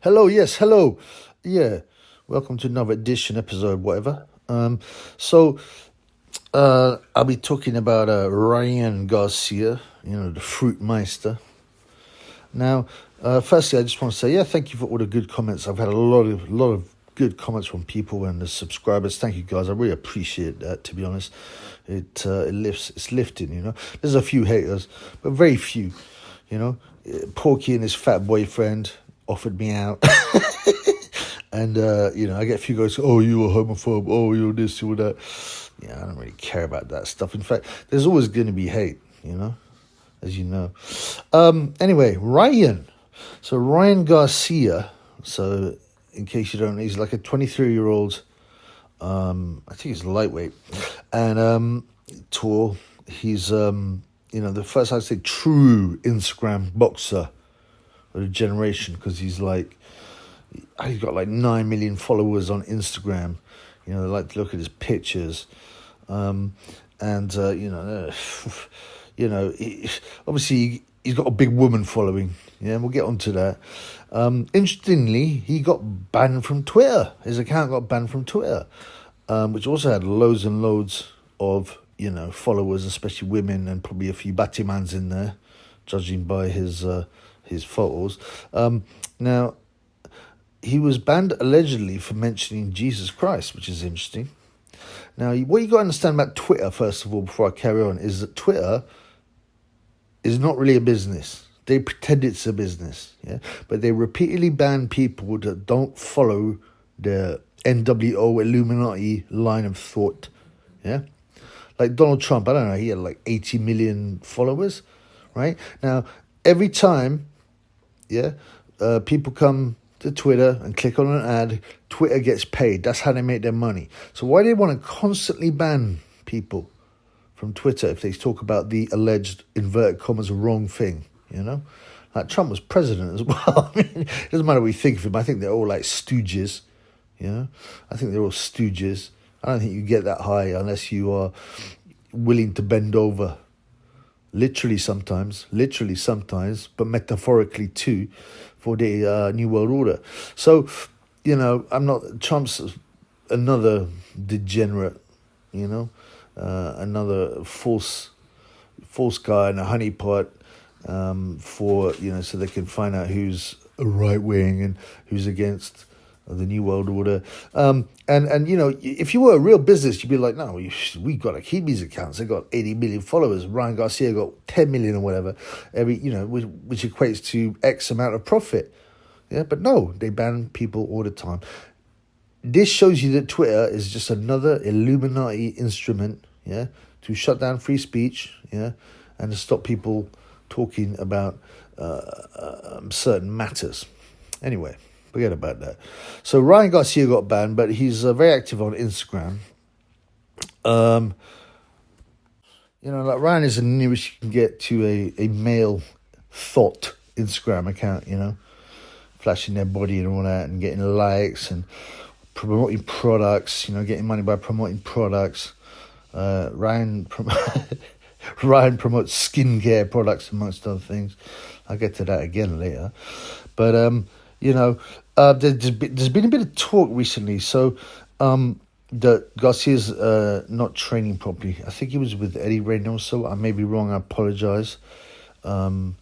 Hello, yes, hello. Yeah, welcome to another edition, episode, whatever. I'll be talking about Ryan Garcia, the Fruit Meister. Now, firstly, I just want to say, thank you for all the good comments. I've had a lot of good comments from people and the subscribers. Thank you, guys. I really appreciate that. To be honest, it's lifting. There's a few haters, but very few. Porky and his fat boyfriend offered me out. And, I get a few guys, oh, you're a homophobe, oh, you're this, you're that. Yeah, I don't really care about that stuff. In fact, there's always going to be hate, as you know. Anyway, Ryan. So Ryan Garcia, so in case you don't know, he's like a 23-year-old, I think he's lightweight, and tall. He's, the first, I'd say, true Instagram boxer of the generation, because he's got like 9 million followers on Instagram. They like to look at his pictures. Obviously he's got a big woman following. Yeah, and we'll get onto that. Interestingly, he got banned from Twitter. His account got banned from Twitter, which also had loads and loads of, followers, especially women, and probably a few batty mans in there, judging by his photos. Now, he was banned allegedly for mentioning Jesus Christ, which is interesting. Now, what you got to understand about Twitter, first of all, before I carry on, is that Twitter is not really a business. They pretend it's a business, yeah, but they repeatedly ban people that don't follow the NWO Illuminati line of thought, yeah. Like Donald Trump, I don't know, he had like 80 million followers, right? Now, every time, people come to Twitter and click on an ad, Twitter gets paid. That's how they make their money. So why do they want to constantly ban people from Twitter if they talk about the alleged, inverted commas, wrong thing, Like Trump was president as well. I mean, it doesn't matter what you think of him. I think they're all like stooges, I think they're all stooges. I don't think you get that high unless you are willing to bend over. Literally sometimes, but metaphorically too, for the New World Order. So, Trump's another degenerate, another false guy and a honeypot, for, so they can find out who's right wing and who's against the New World Order. And if you were a real business, you'd be like, no, we got to keep these accounts. They got 80 million followers. Ryan Garcia got 10 million or whatever, which equates to X amount of profit. Yeah, but no, they ban people all the time. This shows you that Twitter is just another Illuminati instrument, to shut down free speech, and to stop people talking about certain matters. Anyway, forget about that. So Ryan Garcia got banned, but he's very active on Instagram. Like Ryan is the nearest you can get to a male thought Instagram account, flashing their body and all that and getting likes and promoting products, getting money by promoting products. Ryan promotes skincare products, amongst other things. I'll get to that again later. But, there's been a bit of talk recently. So, that Garcia's not training properly. I think he was with Eddie Reynoso. I may be wrong. I apologize. And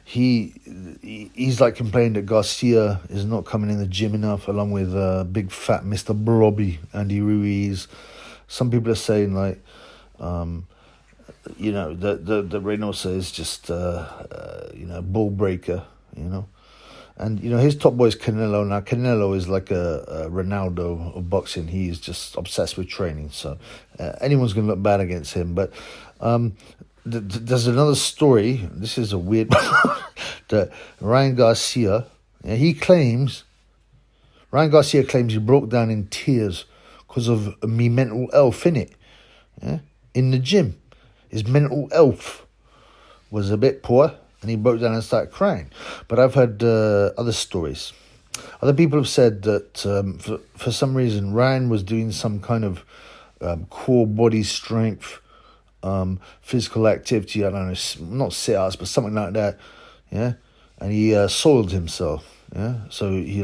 he's like complaining that Garcia is not coming in the gym enough, along with big fat Mr. Blobby, Andy Ruiz. Some people are saying like, the Reynoso is just ball breaker, And, his top boy is Canelo. Now, Canelo is like a Ronaldo of boxing. He's just obsessed with training. So anyone's going to look bad against him. But there's another story. This is a weird one. That Ryan Garcia claims he broke down in tears because of me mental health, innit? Yeah? In the gym. His mental health was a bit poor. And he broke down and started crying. But I've heard other stories. Other people have said that for some reason Ryan was doing some kind of core body strength, physical activity. I don't know, not sit-ups, but something like that. Yeah, and he soiled himself. Yeah, so he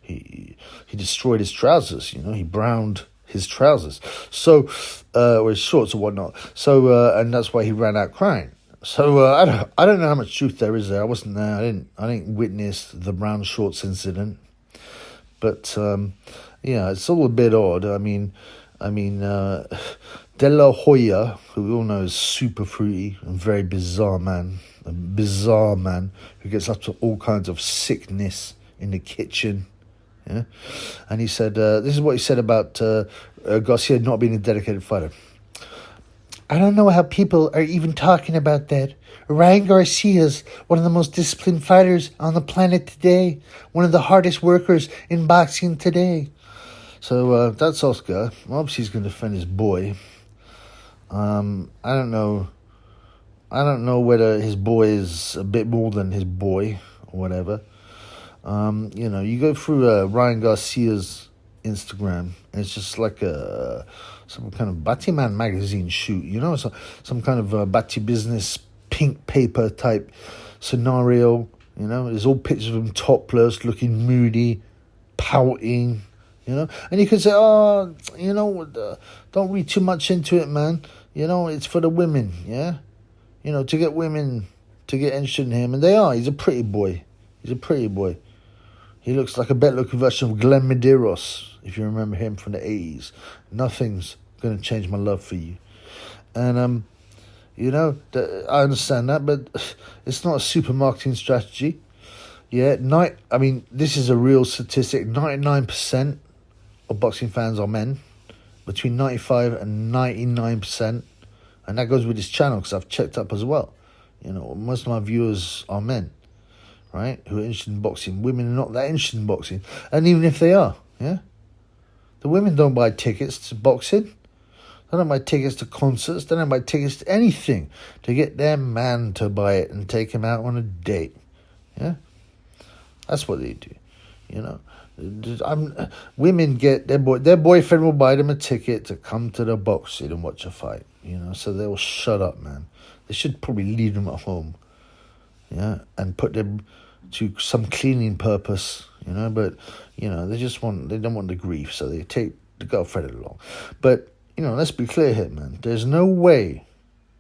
he destroyed his trousers. He browned his trousers. So or his shorts or whatnot. So and that's why he ran out crying. So I don't know how much truth there is there. I wasn't there. I didn't witness the brown shorts incident. But yeah, it's all a bit odd. I mean, De La Hoya, who we all know is super fruity and very bizarre man, a bizarre man who gets up to all kinds of sickness in the kitchen. Yeah, and he said, this is what he said about Garcia not being a dedicated fighter. I don't know how people are even talking about that. Ryan Garcia's one of the most disciplined fighters on the planet today. One of the hardest workers in boxing today. So that's Oscar. Obviously he's going to defend his boy. I don't know whether his boy is a bit more than his boy or whatever. You go through Ryan Garcia's Instagram, and it's just like some kind of Batman magazine shoot, some kind of Batty business pink paper type scenario. There's all pictures of him topless, looking moody, pouting. And you could say, don't read too much into it, man. It's for the women, yeah. To get women to get interested in him, and they are. He's a pretty boy. He looks like a better-looking version of Glenn Medeiros, if you remember him from the 80s. Nothing's going to change my love for you. And, I understand that, but it's not a super marketing strategy. Yeah, this is a real statistic. 99% of boxing fans are men, between 95 and 99%. And that goes with this channel, because I've checked up as well. Most of my viewers are men. Right, who are interested in boxing. Women are not that interested in boxing. And even if they are, yeah, the women don't buy tickets to boxing. They don't buy tickets to concerts. They don't buy tickets to anything to get their man to buy it and take him out on a date. Yeah, that's what they do. Women get their boyfriend will buy them a ticket to come to the boxing and watch a fight. So they will shut up, man. They should probably leave them at home. Yeah, and put them to some cleaning purpose, but, they don't want the grief, so they take the girlfriend along. But, let's be clear here, man. There's no way,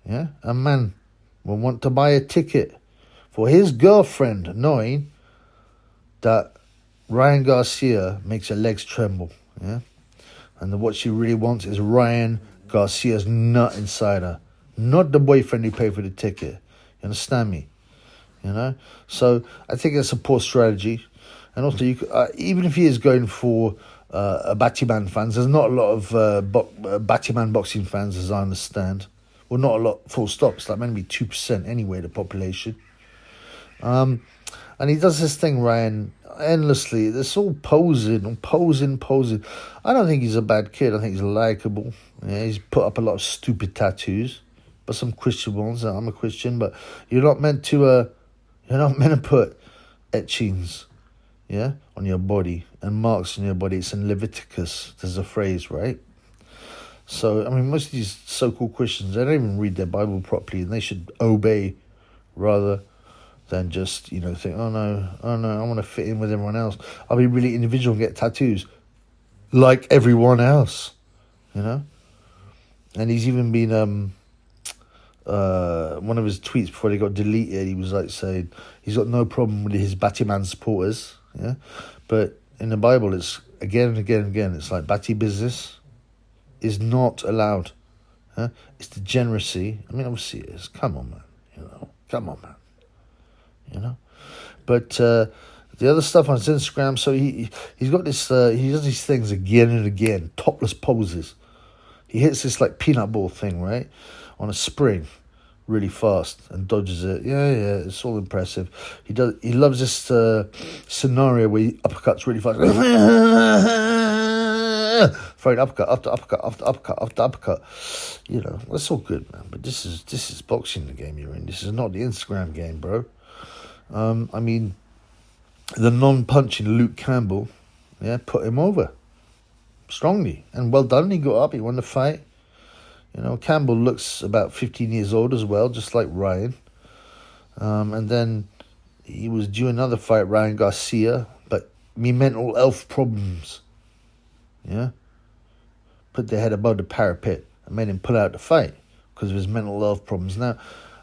yeah, a man will want to buy a ticket for his girlfriend knowing that Ryan Garcia makes her legs tremble, yeah? And what she really wants is Ryan Garcia's nut inside her, not the boyfriend who paid for the ticket. You understand me? So I think that's a poor strategy. And also, even if he is going for Batman fans, there's not a lot of Batman boxing fans, as I understand. Well, not a lot, full stop. It's like maybe 2% anyway, the population. And he does this thing, Ryan, endlessly. It's all posing. I don't think he's a bad kid. I think he's likable. Yeah, he's put up a lot of stupid tattoos, but some Christian ones. I'm a Christian, but you're not meant to put etchings, yeah, on your body and marks on your body. It's in Leviticus. There's a phrase, right? So, most of these so-called Christians, they don't even read their Bible properly, and they should obey rather than just, think, oh no, I want to fit in with everyone else. I'll be really individual and get tattoos like everyone else, And he's even been... one of his tweets before they got deleted, he was like saying he's got no problem with his Batman supporters, yeah. But in the Bible, it's again and again and again. It's like Batty business is not allowed. Huh? It's degeneracy. Obviously it is. Come on, man. Come on, man. But the other stuff on his Instagram. So he's got this. He does these things again and again. Topless poses. He hits this like peanut ball thing, right? On a spring, really fast, and dodges it. Yeah, it's all impressive. He loves this scenario where he uppercuts really fast. Throwing uppercut after uppercut after uppercut after uppercut. That's all good, man. But this is boxing, the game you're in. This is not the Instagram game, bro. The non-punching Luke Campbell, yeah, put him over strongly, and well done. He got up. He won the fight. Campbell looks about 15 years old as well, just like Ryan. And then he was due another fight, Ryan Garcia, but me mental health problems, yeah, put their head above the parapet and made him pull out the fight because of his mental health problems. Now,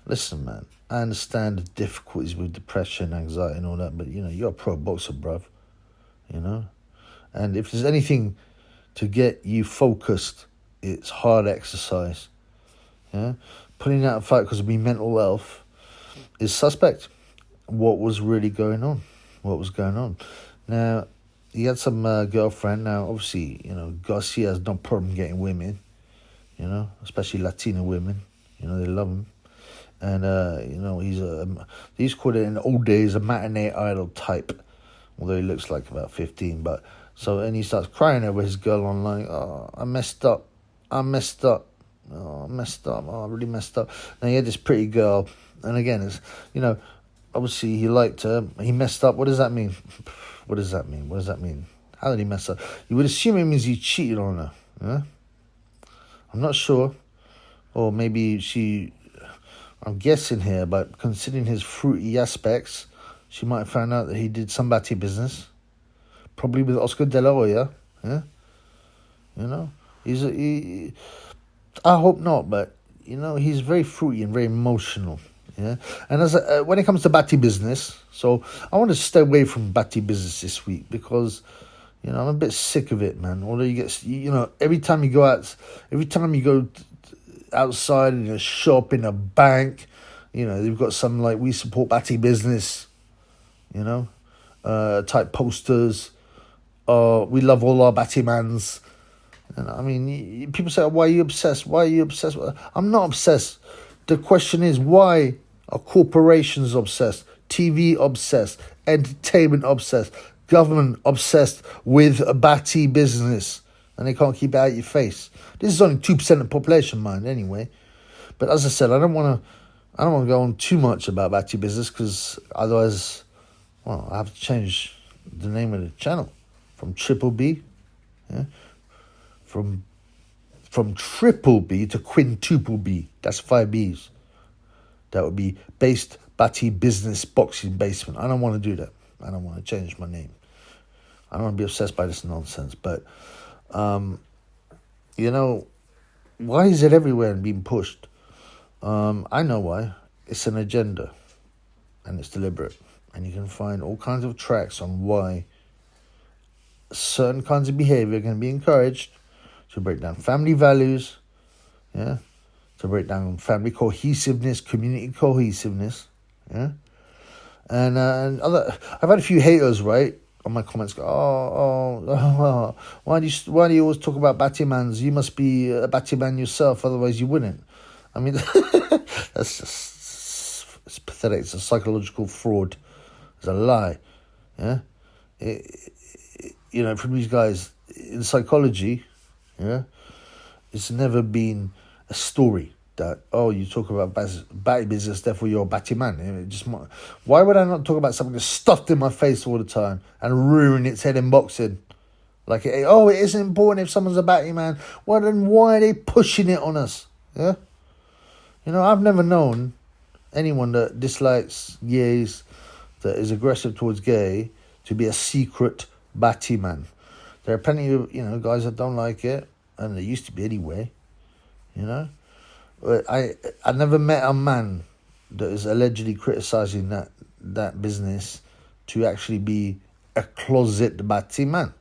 listen, man, I understand the difficulties with depression, anxiety and all that, but, you're a pro boxer, bruv, And if there's anything to get you focused, it's hard exercise, yeah? Putting out a fight because of me mental health is suspect. What was really going on? What was going on? Now, he had some girlfriend. Now, obviously, Garcia has no problem getting women, especially Latina women. They love him. And, he's called it in the old days a matinee idol type, although he looks like about 15. And he starts crying over his girl online. Oh, I messed up. Oh, I really messed up. Now, he had this pretty girl. And again, it's, obviously he liked her. He messed up. What does that mean? What does that mean? How did he mess up? You would assume it means he cheated on her. Yeah? I'm not sure. Or maybe I'm guessing here, but considering his fruity aspects, she might have found out that he did some batty business. Probably with Oscar de la Hoya. Yeah? I hope not, but, he's very fruity and very emotional. Yeah, and when it comes to batty business, so I want to stay away from batty business this week because, I'm a bit sick of it, man. Although you get, every time you go outside in a shop, in a bank, they've got some like we support batty business, type posters. We love all our batty mans. And I mean, people say, why are you obsessed? I'm not obsessed. The question is, why are corporations obsessed, TV obsessed, entertainment obsessed, government obsessed with a batty business, and they can't keep it out your face? This is only 2% of the population, mind, anyway. But as I said, I don't want to go on too much about batty business because otherwise, I have to change the name of the channel from Triple B, yeah, from Triple B to Quintuple B. That's 5 Bs. That would be based batty business boxing basement. I don't want to do that. I don't want to change my name. I don't want to be obsessed by this nonsense. But, why is it everywhere and being pushed? I know why. It's an agenda. And it's deliberate. And you can find all kinds of tracks on why certain kinds of behavior can be encouraged to break down family values, yeah, to break down family cohesiveness, community cohesiveness, yeah, and I've had a few haters, right, on my comments go, why do you always talk about batty mans? You must be a batty man yourself, otherwise you wouldn't. I mean, that's just, it's pathetic. It's a psychological fraud. It's a lie, yeah. From these guys in psychology, yeah, it's never been a story that, you talk about batty business, therefore you're a batty man. Why would I not talk about something that's stuffed in my face all the time and ruin its head in boxing? Like, it isn't important if someone's a batty man. Well, then why are they pushing it on us? Yeah? I've never known anyone that dislikes gays, that is aggressive towards gay, to be a secret batty man. There are plenty of, guys that don't like it, and there used to be anyway, But I never met a man that is allegedly criticising that business to actually be a closet batty man.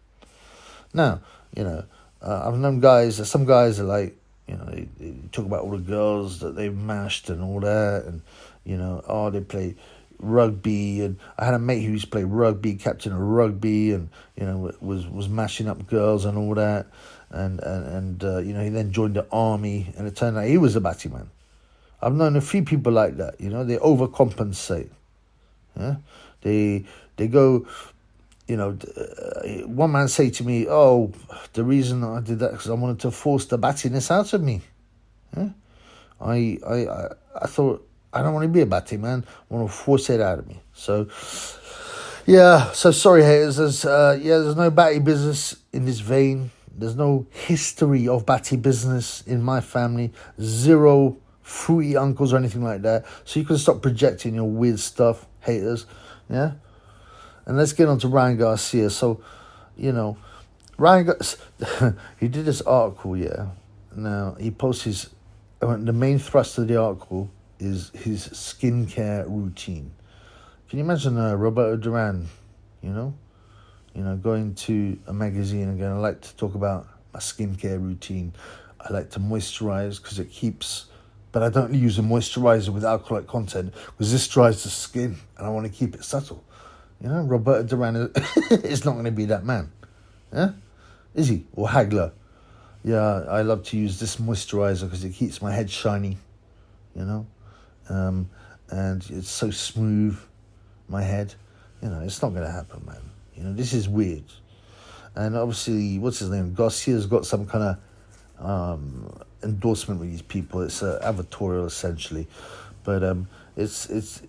Now, I've known some guys are like, they talk about all the girls that they've mashed and all that, and, they play rugby, and I had a mate who used to play rugby, captain of rugby, and was mashing up girls and all that, and he then joined the army, and it turned out he was a batty man. I've known a few people like that. They overcompensate. Yeah, they go. One man say to me, the reason I did that because I wanted to force the battiness out of me. Yeah, I thought, I don't want to be a batty man. I want to force it out of me. So, sorry, haters. There's no batty business in this vein. There's no history of batty business in my family. Zero fruity uncles or anything like that. So you can stop projecting your weird stuff, haters. Yeah? And let's get on to Ryan Garcia. So, he did this article, yeah. Now, he posts the main thrust of the article is his skincare routine. Can you imagine Roberto Duran, going to a magazine and going, I like to talk about my skincare routine. I like to moisturize because it keeps, but I don't use a moisturizer with alcoholic content because this dries the skin and I want to keep it subtle. Roberto Duran is not going to be that man. Yeah? Is he? Or Hagler? Yeah, I love to use this moisturizer because it keeps my head shiny, and it's so smooth, my head. It's not going to happen, man. This is weird. And obviously, what's his name? Garcia's got some kind of endorsement with these people. It's advertorial, essentially. But it's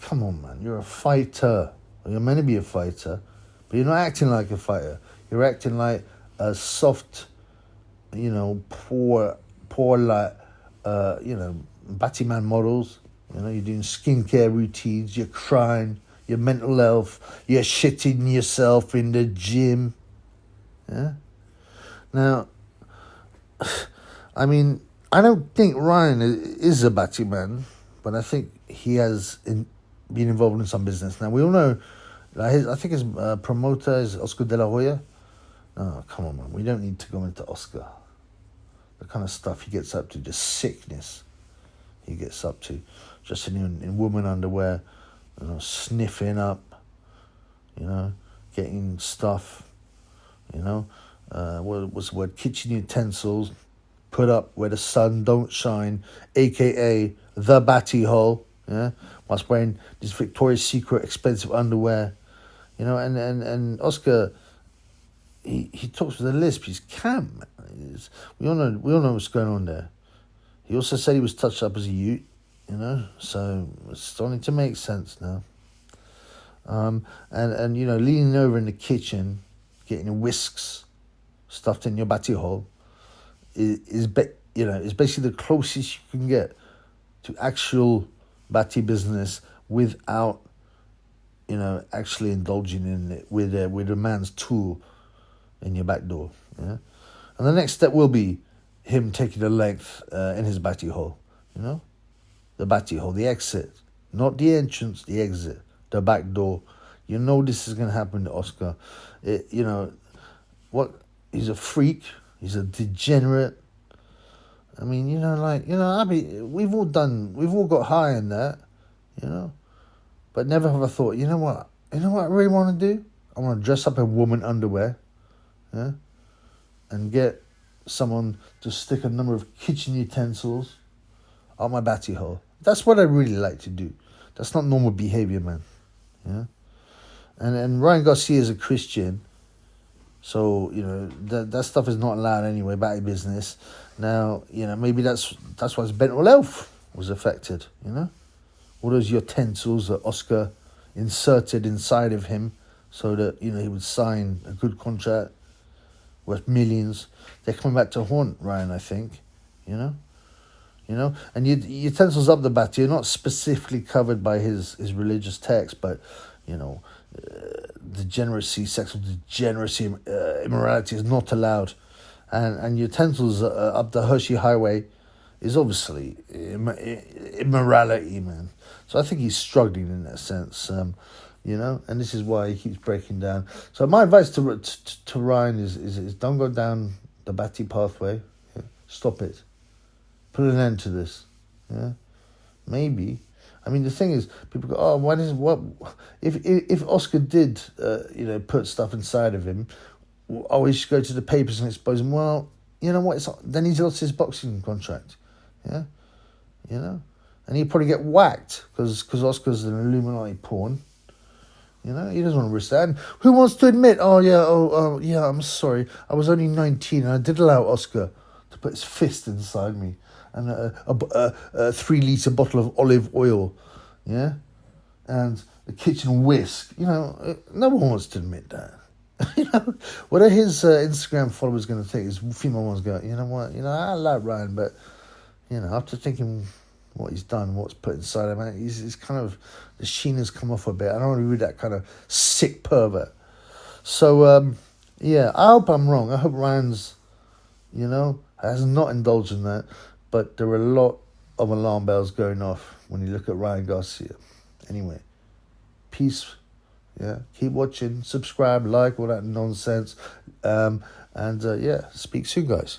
come on, man. You're a fighter. You're meant to be a fighter. But you're not acting like a fighter. You're acting like a soft, poor, like, batty man models. You're doing skincare routines. You're crying. Your mental health. You're shitting yourself in the gym. Yeah. Now, I mean, I don't think Ryan is a batty man, but I think he has been involved in some business. Now, we all know, I think his promoter is Oscar de la Hoya. Oh, come on, man. We don't need to go into Oscar. The kind of stuff he gets up to, the sickness he gets up to. Just in woman underwear, sniffing up, getting stuff, what was the word? Kitchen utensils, put up where the sun don't shine, a.k.a. the batty hole, yeah? Whilst wearing this Victoria's Secret expensive underwear, and Oscar, he talks with a lisp. He's camp. We all know what's going on there. He also said he was touched up as a youth, so it's starting to make sense now. And leaning over in the kitchen, getting your whisks stuffed in your batty hole, is basically the closest you can get to actual batty business without, actually indulging in it with a man's tool in your back door. Yeah, and the next step will be him taking a length in his batty hole. The batty hole, the exit, not the entrance, the exit, the back door. This is going to happen to Oscar. He's a freak. He's a degenerate. I mean, we've all got high in that, but never have I thought, what I really want to do? I want to dress up in woman underwear, yeah, and get someone to stick a number of kitchen utensils on my batty hole. That's what I really like to do. That's not normal behavior, man. Yeah, and Ryan Garcia is a Christian, so that stuff is not allowed anyway. Batty business. Now maybe that's why his mental health was affected. All those utensils that Oscar inserted inside of him, so that he would sign a good contract worth millions. They're coming back to haunt Ryan, I think. And utensils up the batty are not specifically covered by his religious text, but degeneracy, sexual degeneracy, immorality is not allowed, and utensils up the Hershey Highway is obviously immorality, man. So I think he's struggling in that sense, and this is why he keeps breaking down. So my advice to Ryan is don't go down the batty pathway. Yeah? Stop it. Put an end to this. Yeah, maybe. I mean, the thing is, people go, "Oh, if Oscar did, put stuff inside of him? Oh, he should go to the papers and expose him." Well, you know what? Then he's lost his boxing contract. Yeah, and he'd probably get whacked because Oscar's an Illuminati pawn. He doesn't want to risk that. And who wants to admit, yeah, I'm sorry, I was only 19 and I did allow Oscar to put his fist inside me and a 3-litre bottle of olive oil, yeah, and the kitchen whisk. No one wants to admit that. What are his Instagram followers going to think? His female ones go, you know what? I like Ryan, but You know, after thinking what he's done, what's put inside him, he's kind of, the sheen has come off a bit. I don't want to be that kind of sick pervert. So, yeah, I hope I'm wrong. I hope Ryan's, you know, has not indulged in that. But there are a lot of alarm bells going off when you look at Ryan Garcia. Anyway, peace. Yeah, keep watching, subscribe, like, all that nonsense. Yeah, speak soon, guys.